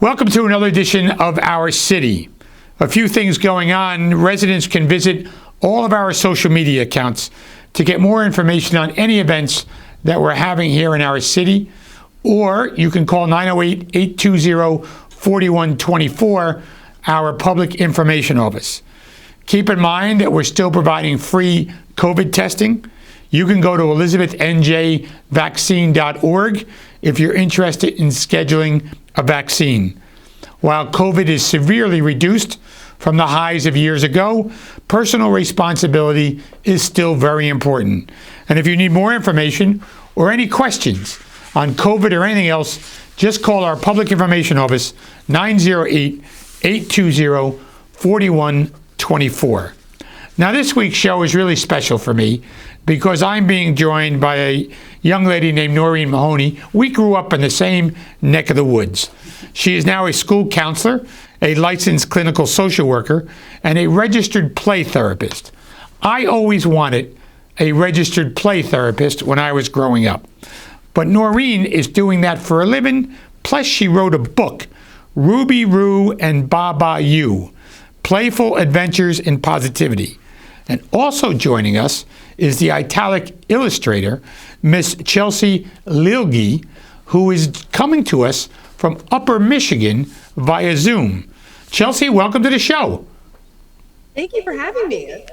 Welcome to another edition of Our City. A few things going on. Residents can visit all of our social media accounts to get more information on any events that we're having here in our city, or you can call 908-820-4124, our public information office. Keep in mind that we're still providing free COVID testing. You can go to elizabethnjvaccine.org if you're interested in scheduling a vaccine. While COVID is severely reduced from the highs of years ago, personal responsibility is still very important. And if you need more information or any questions on COVID or anything else, just call our public information office, 908-820-4124. Now, this week's show is really special for me because I'm being joined by a young lady named Noreen Mahony. We grew up in the same neck of the woods. She is now a school counselor, a licensed clinical social worker, and a registered play therapist. I always wanted a registered play therapist when I was growing up. But Noreen is doing that for a living, plus she wrote a book, Ruby Roo and Baba You, Playful Adventures in Positivity. And also joining us is the italic illustrator, Miss Chelsea Lillge, who is coming to us from Upper Michigan via Zoom. Chelsea, welcome to the show. Thank you for having me.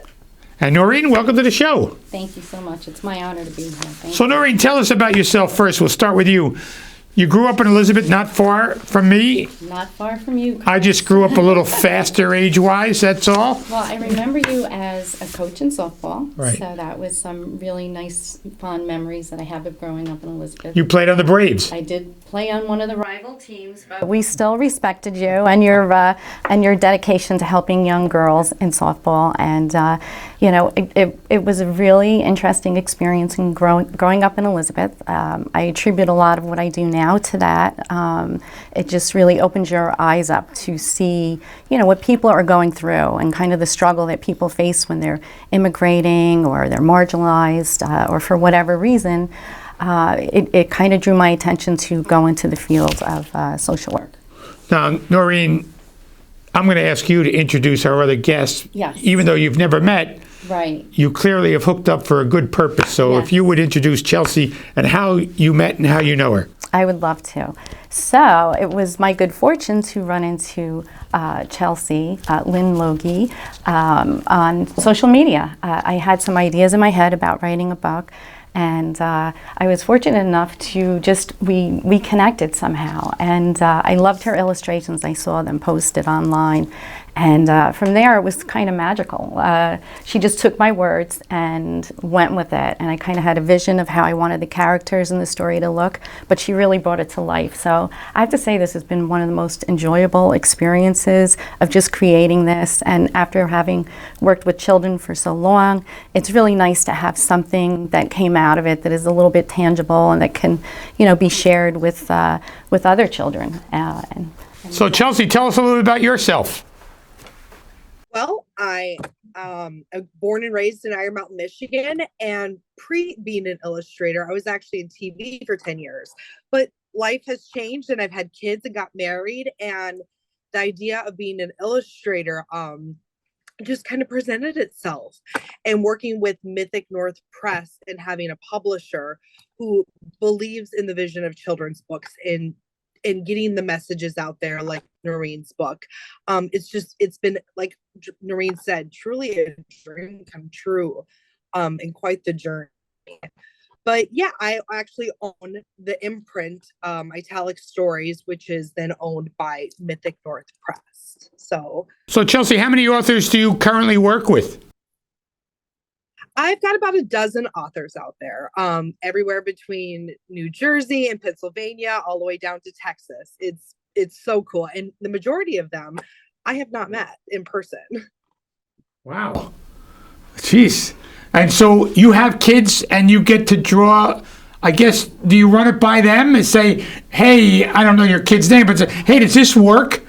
And Noreen, welcome to the show. Thank you so much. It's my honor to be here. Thank So you. Noreen, tell us about yourself first. We'll start with you. You grew up in Elizabeth, not far from me. Not far from you. I just grew up a little faster age-wise, that's all. Well, I remember you as a coach in softball. Right. So that was some really nice, fond memories that I have of growing up in Elizabeth. You played on the Braves. I did play on one of the rival teams, but we still respected you and your dedication to helping young girls in softball. And it was a really interesting experience in growing up in Elizabeth. I attribute a lot of what I do now to that. It just really opens your eyes up to see, what people are going through and kind of the struggle that people face when they're immigrating or they're marginalized or for whatever reason. It kind of drew my attention to go into the field of social work. Now, Noreen, I'm going to ask you to introduce our other guests. Yes. Even though you've never met, right. You clearly have hooked up for a good purpose. So Yes. if you would introduce Chelsea and how you met and how you know her. I would love to. So it was my good fortune to run into Chelsea, Lynne Lillge, on social media. I had some ideas in my head about writing a book, and I was fortunate enough to we connected somehow. And I loved her illustrations. I saw them posted online. And from there, it was kind of magical. She just took my words and went with it. And I kind of had a vision of how I wanted the characters in the story to look, but she really brought it to life. So I have to say this has been one of the most enjoyable experiences of just creating this. And after having worked with children for so long, it's really nice to have something that came out of it that is a little bit tangible and that can, be shared with other children. So Chelsea, tell us a little bit about yourself. Well, I am born and raised in Iron Mountain, Michigan, and being an illustrator, I was actually in TV for 10 years. But life has changed, and I've had kids and got married, and the idea of being an illustrator just kind of presented itself. And working with Mythic North Press and having a publisher who believes in the vision of children's books and getting the messages out there, like Noreen's book. It's been, like Noreen said, truly a dream come true, and quite the journey. But yeah, I actually own the imprint, Italic Stories, which is then owned by Mythic North Press. So Chelsea, how many authors do you currently work with? I've got about a dozen authors out there, everywhere between New Jersey and Pennsylvania, all the way down to Texas. It's it's so cool. And the majority of them I have not met in person. Wow. Jeez. And so you have kids and you get to draw, I guess, do you run it by them and say, hey, I don't know your kid's name, but say, hey, does this work?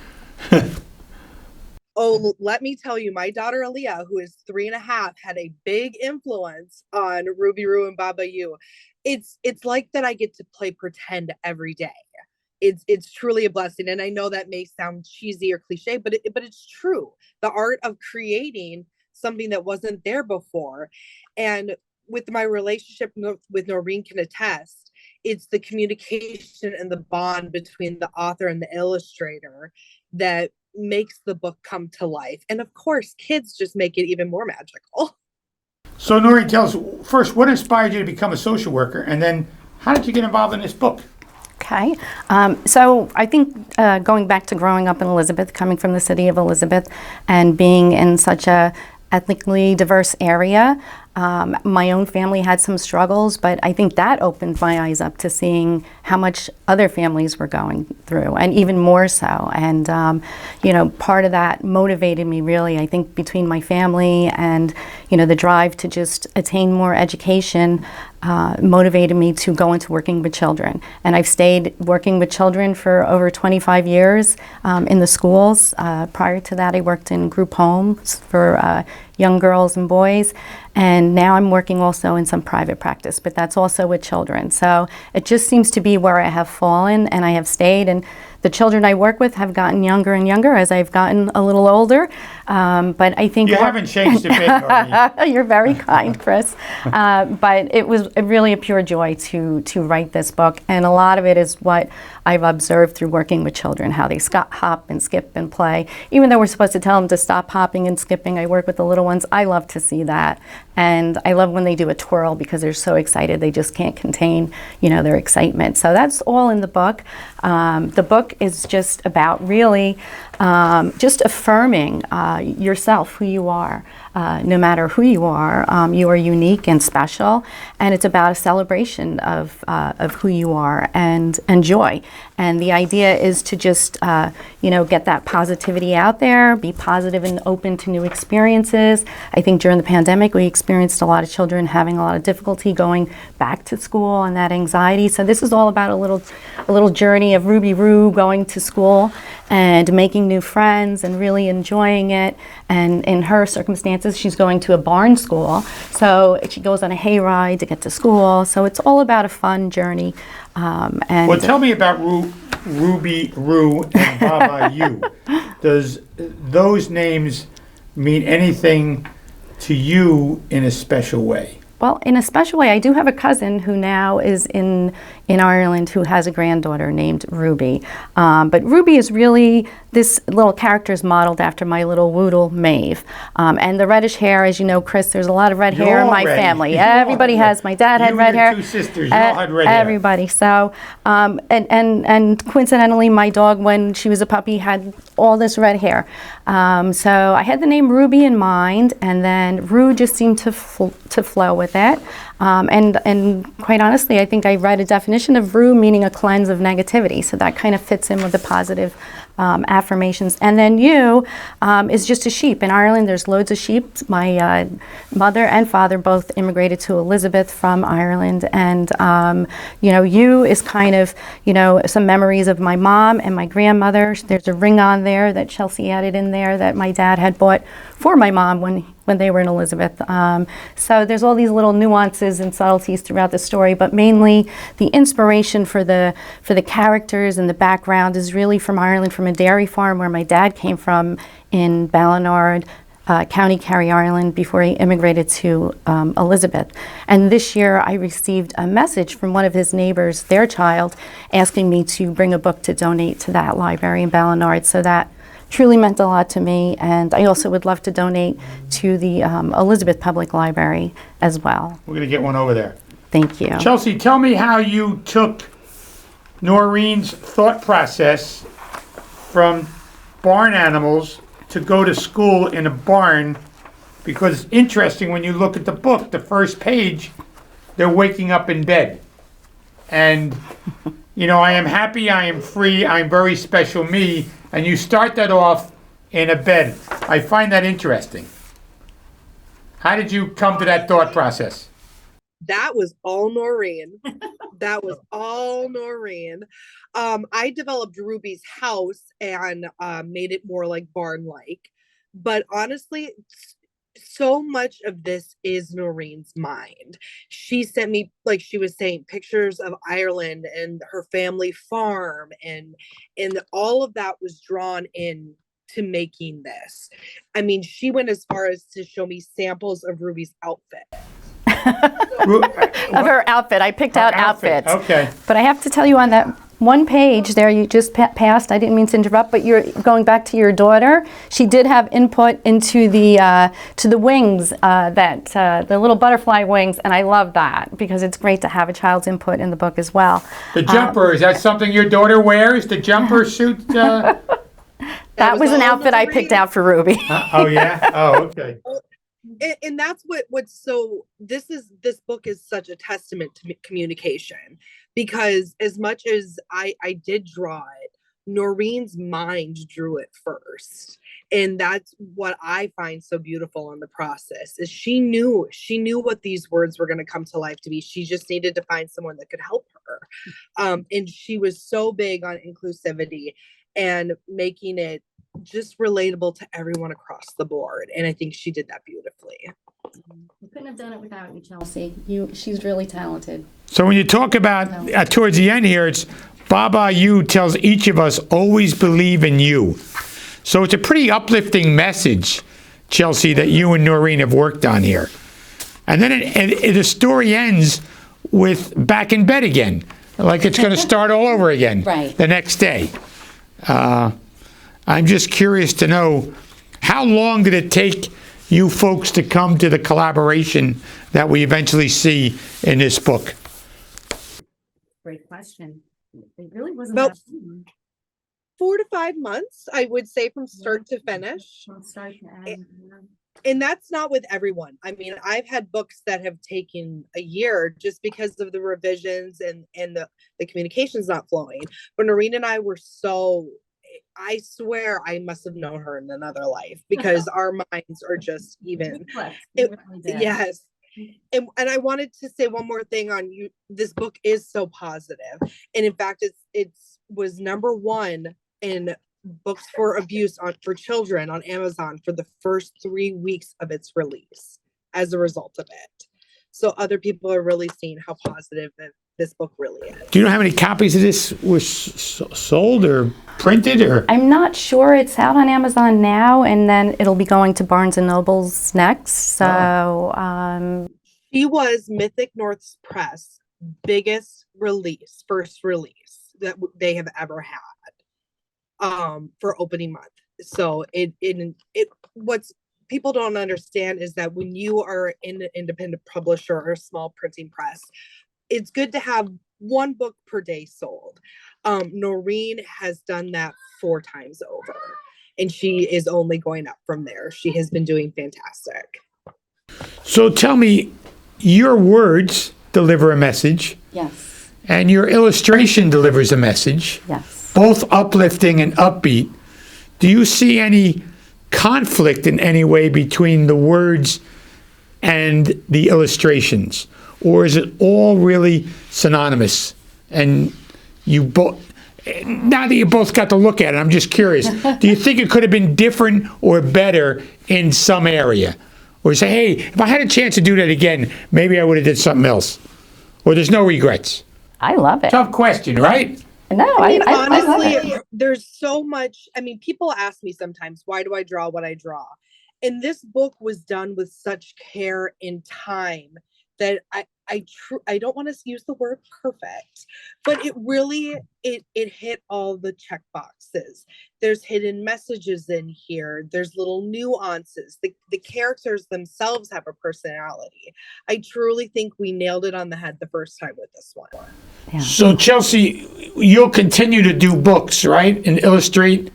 Oh, let me tell you, my daughter Aaliyah, who is 3.5, had a big influence on Ruby Roo and Baba You. It's like that I get to play pretend every day. It's truly a blessing. And I know that may sound cheesy or cliche, but it's true. The art of creating something that wasn't there before. And with my relationship with Noreen can attest, it's the communication and the bond between the author and the illustrator that makes the book come to life. And of course, kids just make it even more magical. So Noreen, tell us first, what inspired you to become a social worker? And then how did you get involved in this book? Okay, so I think going back to growing up in Elizabeth, coming from the city of Elizabeth and being in such a ethnically diverse area, my own family had some struggles, but I think that opened my eyes up to seeing how much other families were going through, and even more so. And, part of that motivated me really, I think, between my family and, the drive to just attain more education, motivated me to go into working with children. And I've stayed working with children for over 25 years in the schools. Prior to that, I worked in group homes for young girls and boys. And now I'm working also in some private practice, but that's also with children. So it just seems to be where I have fallen and I have stayed. And the children I work with have gotten younger and younger as I've gotten a little older. But I think you haven't changed a bit, Noreen. You're very kind, Chris. But it was really a pure joy to write this book. And a lot of it is what I've observed through working with children, how they hop and skip and play. Even though we're supposed to tell them to stop hopping and skipping, I work with the little ones. I love to see that. And I love when they do a twirl because they're so excited. They just can't contain, their excitement. So that's all in the book. The book is just about really just affirming yourself, who you are. No matter who you are unique and special. And it's about a celebration of who you are and joy. And the idea is to just, get that positivity out there, be positive and open to new experiences. I think during the pandemic, we experienced a lot of children having a lot of difficulty going back to school and that anxiety. So this is all about a little journey of Ruby Roo going to school and making new friends and really enjoying it. And in her circumstances, she's going to a barn school. So she goes on a hayride to get to school. So it's all about a fun journey. Well, tell me about Ruby Roo and Baba You. Does those names mean anything to you in a special way? Well, in a special way, I do have a cousin who now is in Ireland who has a granddaughter named Ruby. But Ruby is really, this little character is modeled after my little Woodle Maeve. And the reddish hair, as you know, Chris, there's a lot of red hair in my family. Everybody has. My dad had red hair. You and your two sisters, you all had red hair. Everybody. So, and coincidentally, my dog, when she was a puppy, had all this red hair. So I had the name Ruby in mind, and then Roo just seemed to flow with it. And quite honestly, I think I read a definition of Roo meaning a cleanse of negativity. So that kind of fits in with the positive affirmations. And then You is just a sheep. In Ireland, there's loads of sheep. My mother and father both immigrated to Elizabeth from Ireland. And, You is kind of, some memories of my mom and my grandmother. There's a ring on there that Chelsea added in there that my dad had bought for my mom when they were in Elizabeth. So there's all these little nuances and subtleties throughout the story, but mainly the inspiration for the characters and the background is really from Ireland, from a dairy farm where my dad came from in Ballinard, County Kerry, Ireland, before he immigrated to Elizabeth. And this year I received a message from one of his neighbors, their child, asking me to bring a book to donate to that library in Ballinard. So that truly meant a lot to me, and I also would love to donate to the Elizabeth Public Library as well. We're going to get one over there. Thank you. Chelsea, tell me how you took Noreen's thought process from barn animals to go to school in a barn, because it's interesting when you look at the book, the first page, they're waking up in bed. And you know, I am happy, I am free, I'm very special me, and you start that off in a bed. I find that interesting. How did you come to that thought process? That was all Noreen. That was all Noreen. I developed Ruby's house and made it more like barn-like. But honestly, so much of this is Noreen's mind. She sent me, like she was saying, pictures of Ireland and her family farm, and all of that was drawn in to making this. I mean, she went as far as to show me samples of Ruby's outfit. Of her outfit. I picked out outfits. Okay. But I have to tell you, on that one page there you just passed, I didn't mean to interrupt, but you're going back to your daughter. She did have input into the to the wings, the little butterfly wings, and I love that because it's great to have a child's input in the book as well. The jumper, is that something your daughter wears? The jumper suit? That was an outfit I picked out for Ruby. Oh, yeah? Oh, okay. And that's what's so, this book is such a testament to communication, because as much as I did draw it, Noreen's mind drew it first. And that's what I find so beautiful in the process, is she knew what these words were going to come to life to be. She just needed to find someone that could help her. And she was so big on inclusivity and making it just relatable to everyone across the board. And I think she did that beautifully. We couldn't have done it without you, Chelsea. She's really talented. So when you talk about, towards the end here, it's Baba You tells each of us, always believe in you. So it's a pretty uplifting message, Chelsea, that you and Noreen have worked on here. And then the story ends with back in bed again, like it's going to start all over again the next day. I'm just curious to know, how long did it take you folks to come to the collaboration that we eventually see in this book? Great question. It really wasn't about that long. 4 to 5 months, I would say, from start to finish. From start to end. And that's not with everyone. I mean, I've had books that have taken a year just because of the revisions and the communication's not flowing. But Noreen and I were so, I swear I must have known her in another life, because our minds are just even. Yes. And I wanted to say one more thing on you. This book is so positive. And in fact, it's was #1 in books for abuse for children on Amazon for the first 3 weeks of its release as a result of it. So other people are really seeing how positive this book really is. Do you know how many copies of this was sold or printed? Or I'm not sure. It's out on Amazon now, and then it'll be going to Barnes & Noble's next. So She was Mythic North's Press biggest first release that they have ever had for opening month. So it what's people don't understand is that when you are in an independent publisher or a small printing press, it's good to have one book per day sold. Noreen has done that 4 times over, and she is only going up from there. She has been doing fantastic. So tell me, your words deliver a message. yes, And your illustration delivers a message. yes. Both uplifting and upbeat. Do you see any conflict in any way between the words and the illustrations? Or is it all really synonymous? And you both, now that you both got to look at it, I'm just curious, do you think it could have been different or better in some area? Or say, hey, if I had a chance to do that again, maybe I would have did something else. Or there's no regrets. I love it. Tough question, right? No, I Honestly, love it. there's so much. I mean, people ask me sometimes, why do I draw what I draw? And this book was done with such care and time that I don't want to use the word perfect, but it really, it hit all the check boxes. There's hidden messages in here. There's little nuances. The characters themselves have a personality. I truly think we nailed it on the head the first time with this one. Yeah. So Chelsea, you'll continue to do books, right? And illustrate?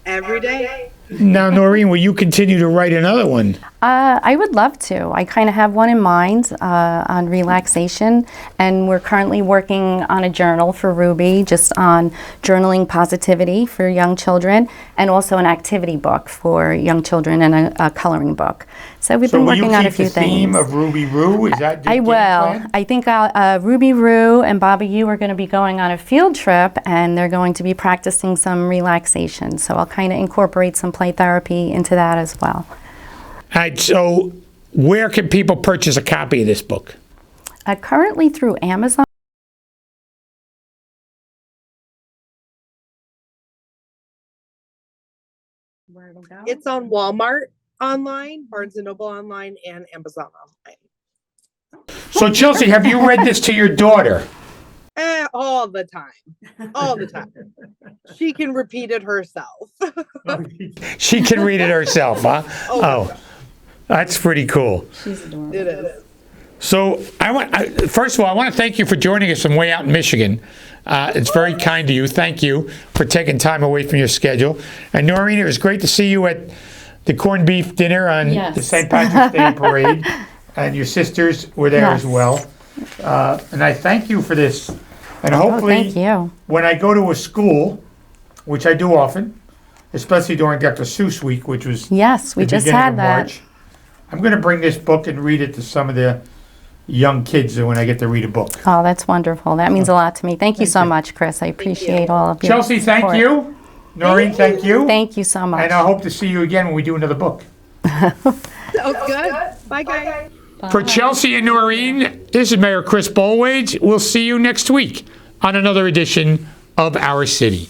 Every day. Now, Noreen, will you continue to write another one? I would love to. I kind of have one in mind on relaxation, and we're currently working on a journal for Ruby, just on journaling positivity for young children, and also an activity book for young children and a coloring book. So we've been working on a few things. So will you keep the theme of Ruby Roo? Is that your I game will. plan? I think Ruby Roo and Baba You are going to be going on a field trip, and they're going to be practicing some relaxation. So I'll kind of incorporate some play therapy into that as well. All right, so where can people purchase a copy of this book? Currently through Amazon. Where to go? It's on Walmart online, Barnes & Noble online, and Amazon online. So Chelsea, have you read this to your daughter? All the time. All the time. She can repeat it herself. She can read it herself, huh? Oh, that's pretty cool. She's adorable. It is. So first of all, I want to thank you for joining us from way out in Michigan. It's very kind of you. Thank you for taking time away from your schedule. And Noreen, it was great to see you at the corned beef dinner on the St. Patrick's Day parade. And your sisters were there as well. And I thank you for this. And hopefully, thank you. When I go to a school, which I do often, especially during Dr. Seuss Week, which was we just had that. March, I'm going to bring this book and read it to some of the young kids when I get to read a book. Oh, that's wonderful. That means a lot to me. Thank you so much, Chris. I appreciate all of your Chelsea, thank support. you. Noreen, thank you. Thank you so much. And I hope to see you again when we do another book. Oh, good. Bye, guys. For Chelsea and Noreen, this is Mayor Chris Bollwage. We'll see you next week on another edition of Our City.